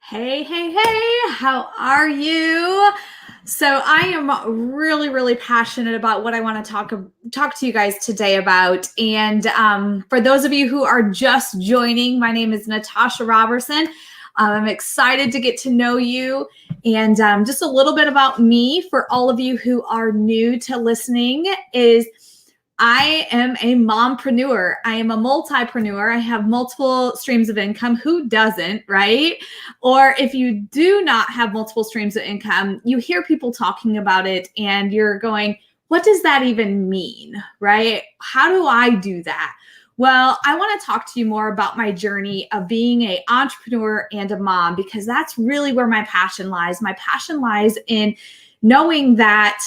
Hey, hey, hey, how are you? So I am really, really passionate about what I want to talk to you guys today about. And for those of you who are just joining, my name is Natasha Robertson. I'm excited to get to know you. And just a little bit about me for all of you who are new to listening is I am a mompreneur. I am a multipreneur. I have multiple streams of income. Who doesn't, right? Or if you do not have multiple streams of income, you hear people talking about it and you're going, what does that even mean, right? How do I do that? Well, I want to talk to you more about my journey of being an entrepreneur and a mom, because that's really where my passion lies. My passion lies in knowing that,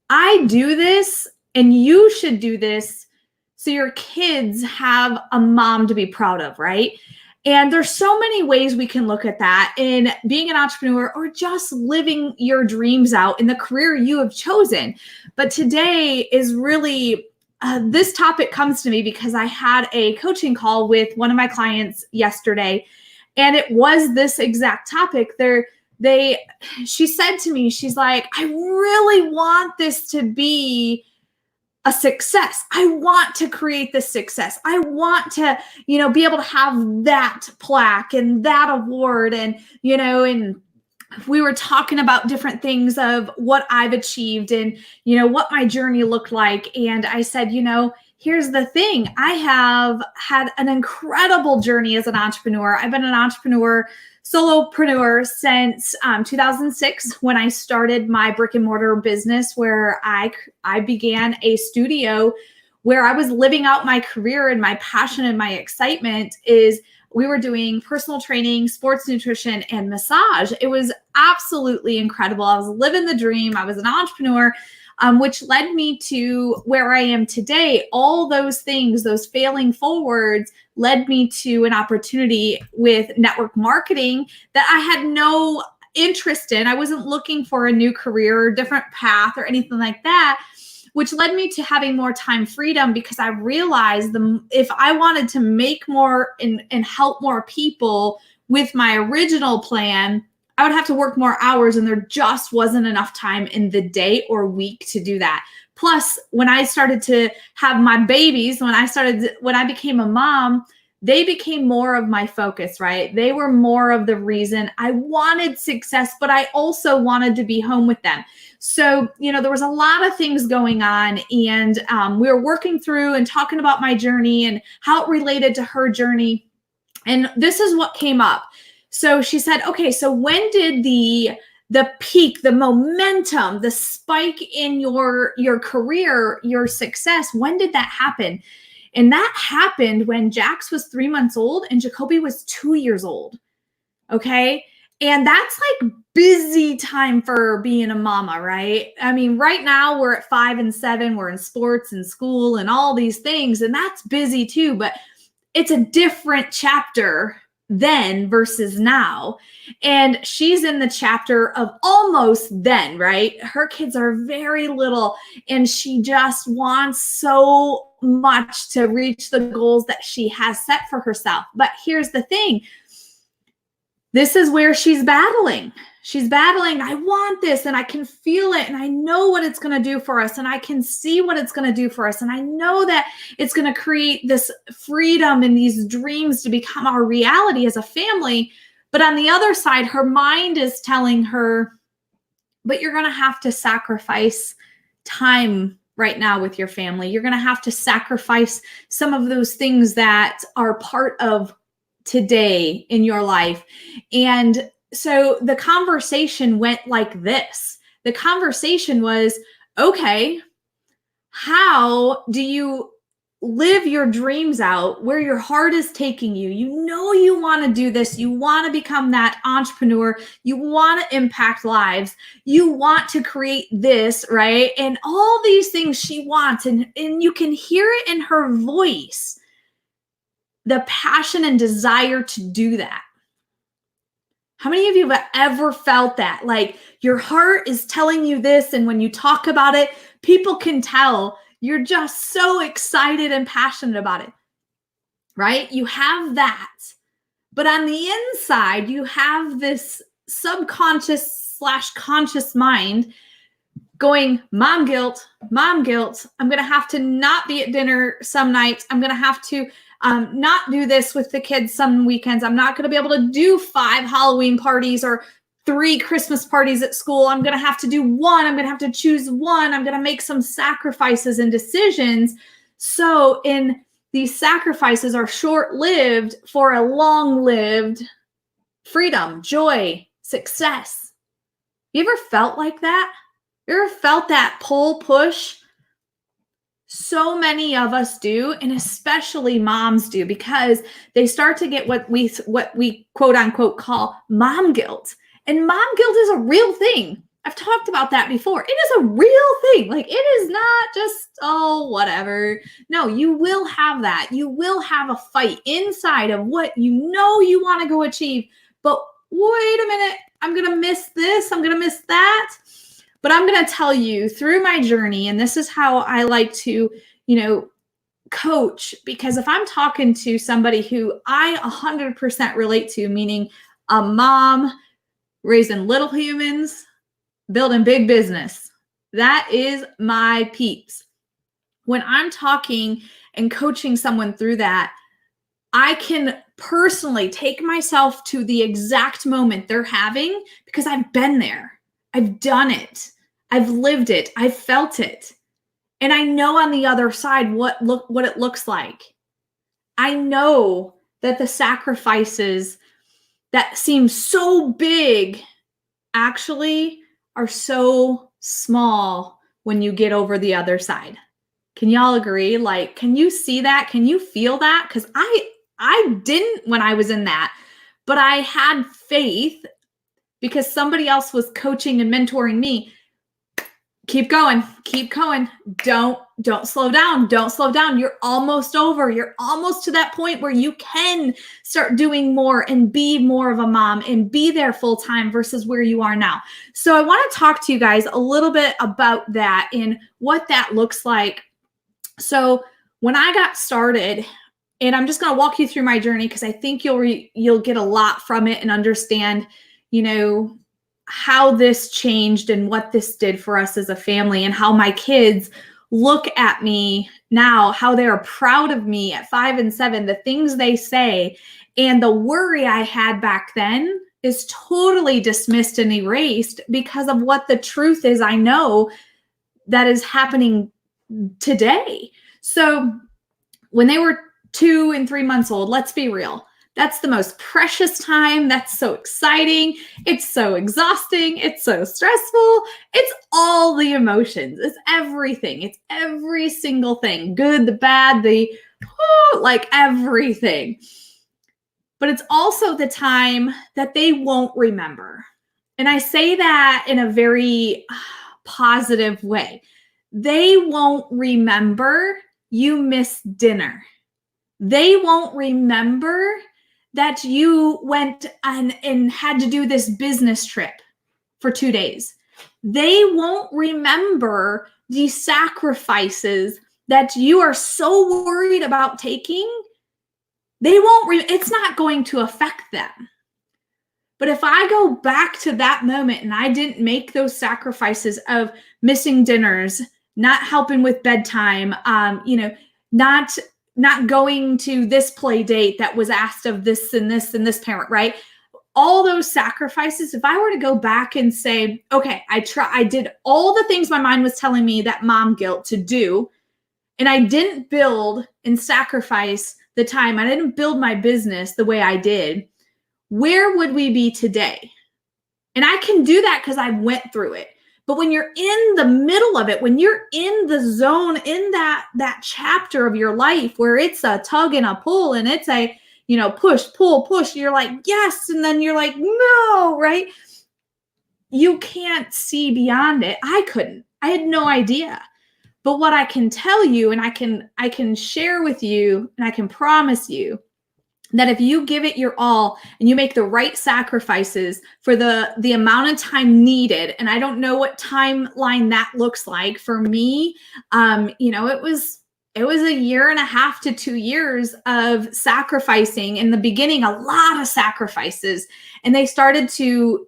I do this and you should do this so your kids have a mom to be proud of, right? And there's so many ways we can look at that in being an entrepreneur or just living your dreams out in the career you have chosen. But today is really this topic comes to me because I had a coaching call with one of my clients yesterday, and it was this exact topic. She said to me, she's like, I really want this to be a success. I want to create this success. I want to, be able to have that plaque and that award. And we were talking about different things of what I've achieved and, what my journey looked like. And I said, here's the thing. I have had an incredible journey as an entrepreneur. I've been an entrepreneur, solopreneur since 2006, when I started my brick and mortar business, where I began a studio where I was living out my career, and my passion and my excitement is we were doing personal training, sports nutrition, and massage. It was absolutely incredible. I was living the dream. I was an entrepreneur, which led me to where I am today. All those things, those failing forwards, led me to an opportunity with network marketing that I had no interest in. I wasn't looking for a new career or different path or anything like that, which led me to having more time freedom, because I realized if I wanted to make more and help more people with my original plan, I would have to work more hours, and there just wasn't enough time in the day or week to do that. Plus, when I started to have my babies, when I became a mom, they became more of my focus, right? They were more of the reason I wanted success, but I also wanted to be home with them. So, there was a lot of things going on, and we were working through and talking about my journey and how it related to her journey. And this is what came up. So she said, okay, so when did the peak, the momentum, the spike in your career, your success, when did that happen? And that happened when Jax was 3 months old and Jacoby was 2 years old. Okay. And that's like busy time for being a mama, right? I mean, right now we're at 5 and 7, we're in sports and school and all these things, and that's busy too, but it's a different chapter then versus now. And she's in the chapter of almost then, right? Her kids are very little, and she just wants so much to reach the goals that she has set for herself. But here's the thing. This is where she's battling. She's battling. I want this, and I can feel it, and I know what it's going to do for us, and I can see what it's going to do for us, and I know that it's going to create this freedom and these dreams to become our reality as a family. But on the other side, her mind is telling her, but you're going to have to sacrifice time right now with your family. You're going to have to sacrifice some of those things that are part of today in your life. And so the conversation went like this. The conversation was, okay, how do you live your dreams out where your heart is taking you? You want to do this. You want to become that entrepreneur. You want to impact lives. You want to create this, right? And all these things she wants. And you can hear it in her voice, the passion and desire to do that. How many of you have ever felt that? Like your heart is telling you this, and when you talk about it, people can tell you're just so excited and passionate about it, right? You have that. But on the inside, you have this subconscious/conscious mind going, mom guilt, mom guilt. I'm going to have to not be at dinner some nights. I'm going to have to not do this with the kids some weekends. I'm not going to be able to do 5 Halloween parties or 3 Christmas parties at school. I'm going to have to do one. I'm going to have to choose one. I'm going to make some sacrifices and decisions. So these sacrifices are short-lived for a long-lived freedom, joy, success. You ever felt like that? You ever felt that pull push? So many of us do, and especially moms do, because they start to get what we quote unquote call mom guilt. And mom guilt is a real thing. I've talked about that before. It is a real thing. Like, it is not just, oh, whatever. No, you will have that. You will have a fight inside of what you know you want to go achieve. But wait a minute, I'm going to miss this. I'm going to miss that. But I'm going to tell you through my journey, and this is how I like to, coach, because if I'm talking to somebody who I 100% relate to, meaning a mom raising little humans, building big business, that is my peeps. When I'm talking and coaching someone through that, I can personally take myself to the exact moment they're having because I've been there. I've done it. I've lived it. I've felt it. And I know on the other side what it looks like. I know that the sacrifices that seem so big actually are so small when you get over the other side. Can y'all agree? Like, can you see that? Can you feel that? Because I didn't when I was in that, but I had faith because somebody else was coaching and mentoring me. Keep going. Don't slow down. Don't slow down. You're almost over. You're almost to that point where you can start doing more and be more of a mom and be there full time versus where you are now. So I want to talk to you guys a little bit about that and what that looks like. So when I got started, and I'm just going to walk you through my journey because I think you'll get a lot from it and understand, how this changed and what this did for us as a family and how my kids look at me now, how they are proud of me at 5 and 7, the things they say. And the worry I had back then is totally dismissed and erased because of what the truth is I know that is happening today. So when they were 2 and 3 months old, let's be real. That's the most precious time. That's so exciting. It's so exhausting. It's so stressful. It's all the emotions. It's everything. It's every single thing. Good, the bad, like everything. But it's also the time that they won't remember. And I say that in a very positive way. They won't remember you missed dinner. They won't remember that you went and had to do this business trip for 2 days. They won't remember the sacrifices that you are so worried about taking. They won't, it's not going to affect them. But if I go back to that moment and I didn't make those sacrifices of missing dinners, not helping with bedtime, not going to this play date that was asked of this and this and this parent, right? All those sacrifices, if I were to go back and say, okay, I did all the things my mind was telling me that mom guilt to do, and I didn't build and sacrifice the time. I didn't build my business the way I did. Where would we be today? And I can do that because I went through it. But when you're in the middle of it, when you're in the zone, in that chapter of your life where it's a tug and a pull and it's a, push, pull, push, you're like, yes. And then you're like, no, right? You can't see beyond it. I couldn't. I had no idea. But what I can tell you and I can share with you and I can promise you that if you give it your all and you make the right sacrifices for the amount of time needed, and I don't know what timeline that looks like for me, it was it was a year and a half to 2 years of sacrificing. In the beginning, a lot of sacrifices, and they started to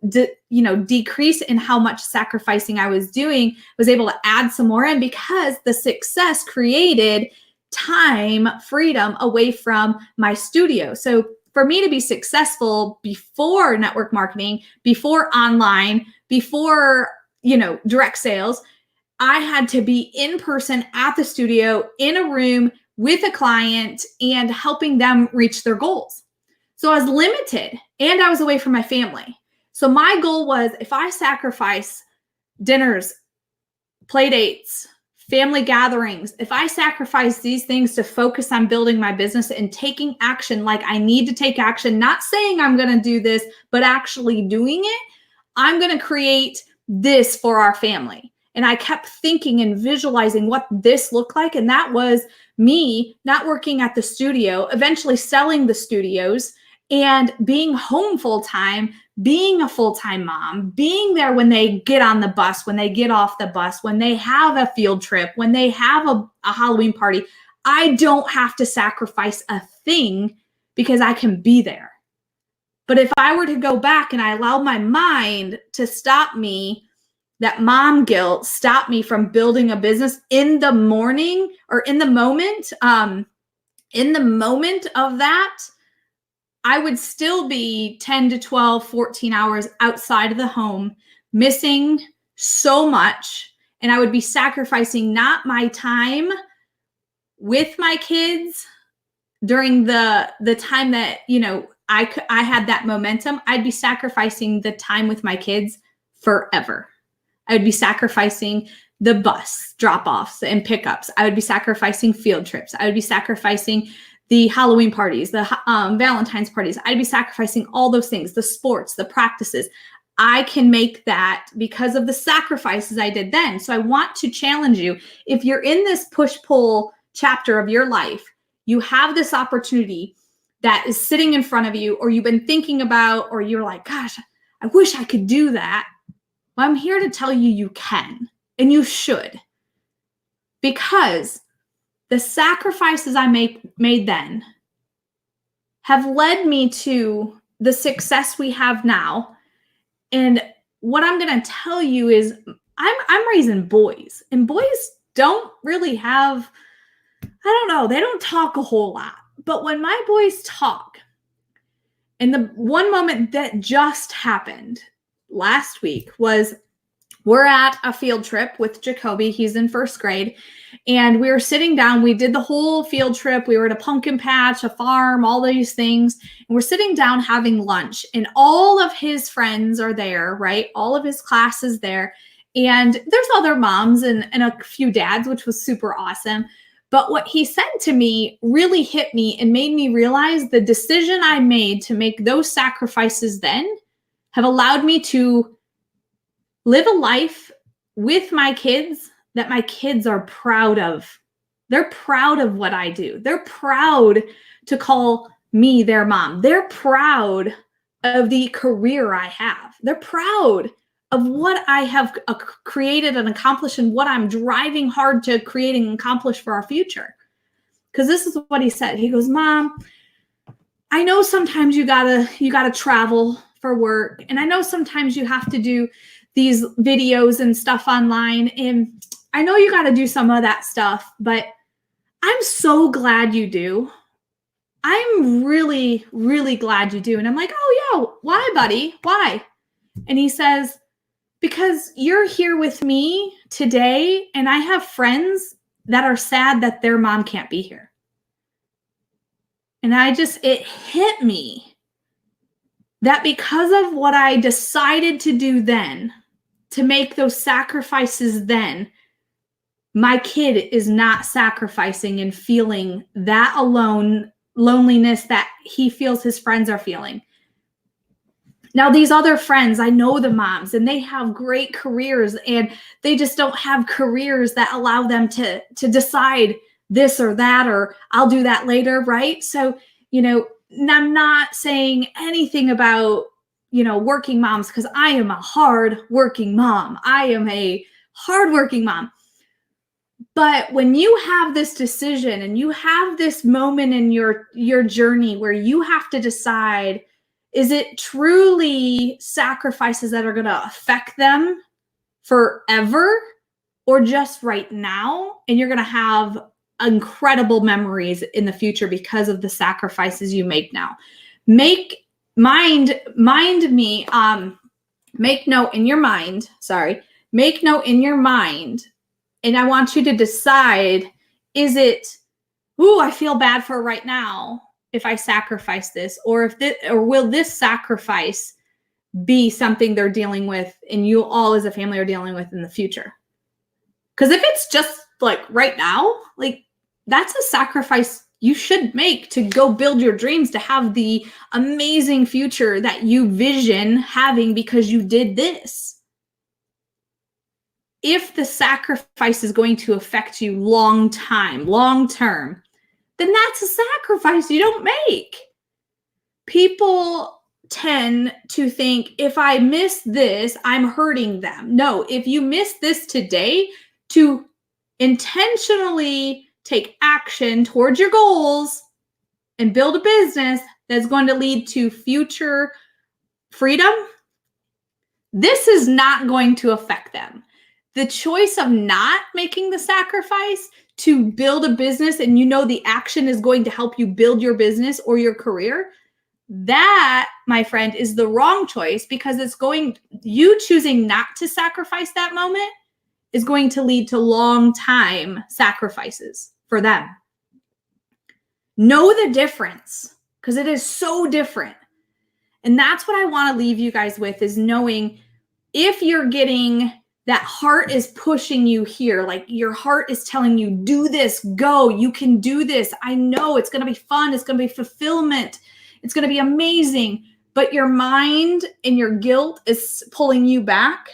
decrease in how much sacrificing I was doing. Was able to add some more in because the success created time freedom away from my studio. So for me to be successful before network marketing, before online, before direct sales, I had to be in person at the studio, in a room with a client and helping them reach their goals. So I was limited and I was away from my family. So my goal was, if I sacrifice dinners, play dates, family gatherings, if I sacrifice these things to focus on building my business and taking action like I need to take action, not saying I'm going to do this, but actually doing it, I'm going to create this for our family. And I kept thinking and visualizing what this looked like. And that was me not working at the studio, eventually selling the studios and being home full time, being a full-time mom, being there when they get on the bus, when they get off the bus, when they have a field trip, when they have a Halloween party. I don't have to sacrifice a thing because I can be there. But if I were to go back and I allowed my mind to stop me, that mom guilt stopped me from building a business in the morning or in the moment of that, I would still be 10 to 12, 14 hours outside of the home, missing so much. And I would be sacrificing not my time with my kids during the time that, I had that momentum. I'd be sacrificing the time with my kids forever. I would be sacrificing the bus drop-offs and pickups. I would be sacrificing field trips. I would be sacrificing the Halloween parties, the Valentine's parties. I'd be sacrificing all those things, the sports, the practices. I can make that because of the sacrifices I did then. So I want to challenge you. If you're in this push-pull chapter of your life, you have this opportunity that is sitting in front of you, or you've been thinking about, or you're like, gosh, I wish I could do that. Well, I'm here to tell you you can, and you should, because the sacrifices I made then have led me to the success we have now. And what I'm going to tell you is I'm raising boys, and boys don't really have, they don't talk a whole lot. But when my boys talk, and the one moment that just happened last week was, we're at a field trip with Jacoby. He's in first grade. And we were sitting down. We did the whole field trip. We were at a pumpkin patch, a farm, all these things. And we're sitting down having lunch. And all of his friends are there, right? All of his class is there. And there's other moms and a few dads, which was super awesome. But what he said to me really hit me and made me realize the decision I made to make those sacrifices then have allowed me to live a life with my kids that my kids are proud of. They're proud of what I do. They're proud to call me their mom. They're proud of the career I have. They're proud of what I have created and accomplished and what I'm driving hard to create and accomplish for our future. Because this is what he said. He goes, Mom, I know sometimes you gotta travel for work. And I know sometimes you have to do these videos and stuff online. And I know you got to do some of that stuff, but I'm so glad you do. I'm really, really glad you do. And I'm like, oh yeah, why, buddy? Why? And he says, because you're here with me today and I have friends that are sad that their mom can't be here. And it hit me that because of what I decided to do then, to make those sacrifices then, my kid is not sacrificing and feeling that loneliness that he feels his friends are feeling. Now, these other friends, I know the moms, and they have great careers, and they just don't have careers that allow them to decide this or that, or I'll do that later, right? So, I'm not saying anything about, working moms, because I am a hard working mom. I am a hard working mom. But when you have this decision and you have this moment in your journey where you have to decide, is it truly sacrifices that are going to affect them forever or just right now? And you're going to have incredible memories in the future because of the sacrifices you make now. Make note in your mind, make note in your mind. And I want you to decide, is it, I feel bad for right now if I sacrifice this, or will this sacrifice be something they're dealing with and you all as a family are dealing with in the future? Because if it's just like right now, like that's a sacrifice you should make to go build your dreams, to have the amazing future that you vision having because you did this. If the sacrifice is going to affect you long term, then that's a sacrifice you don't make. People tend to think, if I miss this, I'm hurting them. No, if you miss this today, to intentionally take action towards your goals and build a business that's going to lead to future freedom, this is not going to affect them. The choice of not making the sacrifice to build a business, and you know the action is going to help you build your business or your career, that, my friend, is the wrong choice, because you choosing not to sacrifice that moment is going to lead to long time sacrifices for them. Know the difference, because it is so different. And that's what I want to leave you guys with, is knowing if you're getting that heart is pushing you here, like your heart is telling you, do this, go, you can do this. I know it's going to be fun. It's going to be fulfillment. It's going to be amazing. But your mind and your guilt is pulling you back.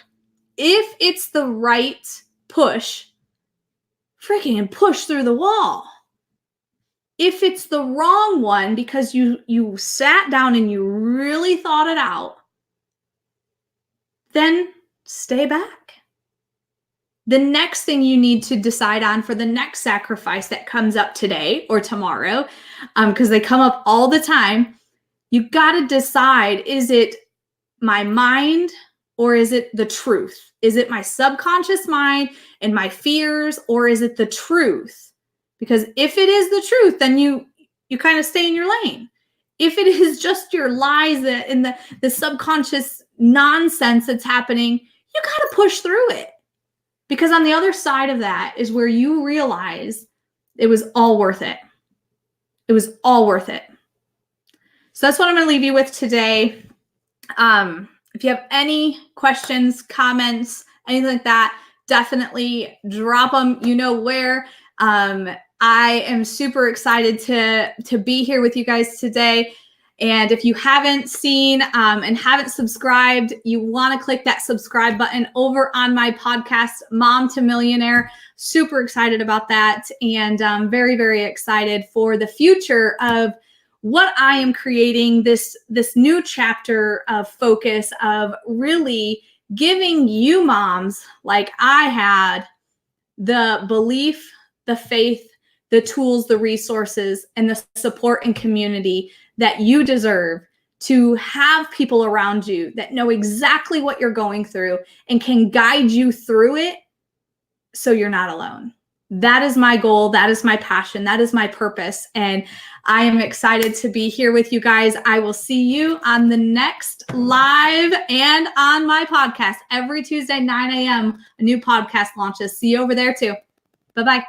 If it's the right push, freaking push through the wall. If it's the wrong one because you sat down and you really thought it out, then stay back. The next thing you need to decide on for the next sacrifice that comes up today or tomorrow, because they come up all the time, you got to decide, is it my mind or is it the truth? Is it my subconscious mind and my fears, or is it the truth? Because if it is the truth, then you kind of stay in your lane. If it is just your lies and the subconscious nonsense that's happening, you got to push through it. Because on the other side of that is where you realize it was all worth it. It was all worth it. So that's what I'm going to leave you with today. If you have any questions, comments, anything like that, definitely drop them. You know where. I am super excited to be here with you guys today. And if you haven't seen and haven't subscribed, you want to click that subscribe button over on my podcast, Mom to Millionaire. Super excited about that. And very, very excited for the future of what I am creating, this new chapter of focus of really giving you moms like I had the belief, the faith, the tools, the resources, and the support and community that you deserve to have people around you that know exactly what you're going through and can guide you through it so you're not alone. That is my goal. That is my passion. That is my purpose. And I am excited to be here with you guys. I will see you on the next live and on my podcast every Tuesday, 9 a.m. A new podcast launches. See you over there too. Bye-bye.